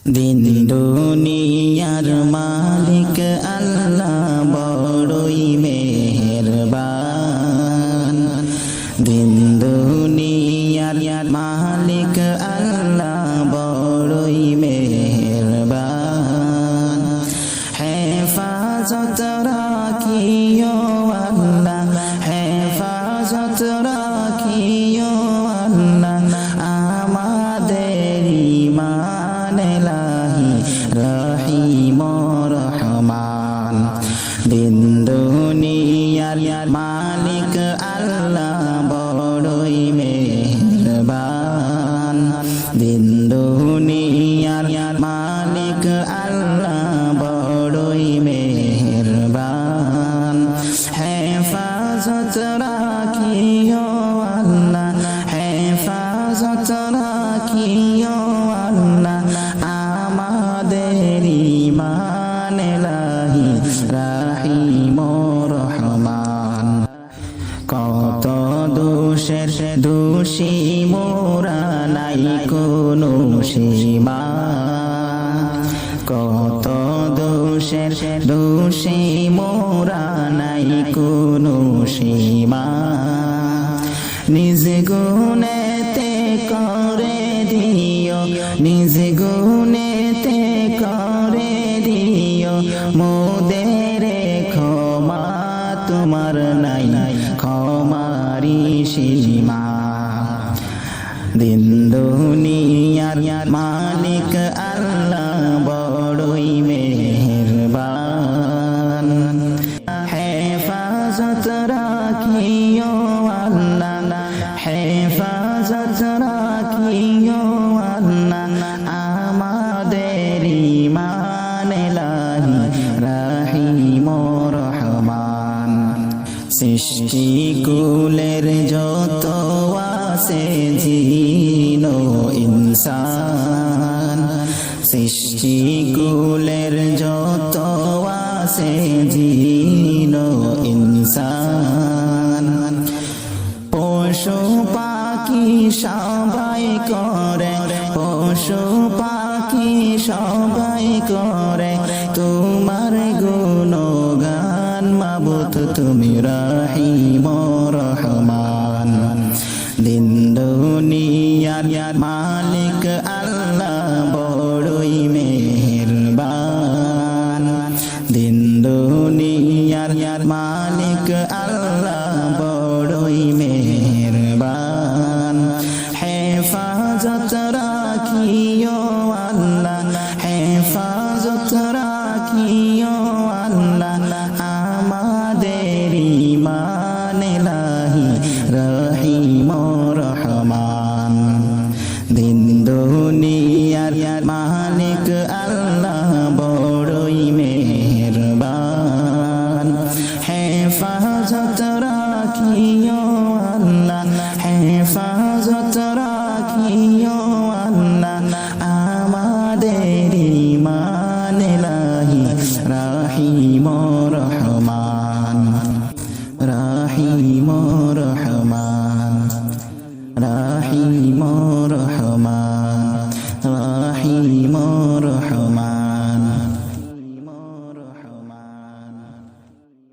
দিন দুনিয়ার মালিক আল্লাহ বড়ই মেহেরবান। দিন দুনিয়ার মালিক আল্লাহ বড়ই মেহেরবান। হেফাজত রাখিও আল্লাহ, হেফাজত রাখিও আল্লাহ আমাদের ঈমান ইলাহি রহিম রহমান। দিন দুনিয়ার মালিক আল্লাহ বড়ই মেহেরবান। দিন দুনিয়ার মালিক আল্লাহ বড়ই মেহেরবান। হেফাজত রাখিও আল্লাহ, হেফাজত রাখিও আল্লাহ আমাদের ঈমান ইলাহি রহিম রহমান। কত দোষের দোষী মোরা নাই কোনো সীমা, কত দোষের দোষী মোরা নাই কোনো সীমা। নিজ গুণেতে করে দিও, নিজ গুণেতে করে দিও মোদের ক্ষমা, তোমার নাই ক্ষমারি সীমা। দিন দুনিয়ার মালিক আল্লাহ বড়ই মেহেরবান। হেফাজত রাখিও আল্লাহ, হেফাজত রাখিও আল্লাহ আমাদের ঈমান ইলাহি রহিম রহমান। সৃষ্টি কুলের যত আছে জিন ও ইনসান, সৃষ্টি কুলের যত আছে জিন ও ইনসান। পশু পাখি সবাই করে, পশু পাখি সবাই করে তোমার গুণগান। মাবুদ তুমি রহিম রহমান। দিন দুনিয়ার মালিক আল্লাহ বড়ই মেহেরবান। দিন দুনিয়ার মালিক আল্লাহ বড়ই মেহেরবান। হেফাজত রাখিও আল্লাহ, হেফাজত রাখিও আল্লাহ আমাদের ঈমান ইলাহি রহিম রহমান। দিন দুনিয়ার মালিক আল্লাহ বড়ই মেহেরবান। হেফাজত রাখিও আল্লাহ, হেফাজত রাখিও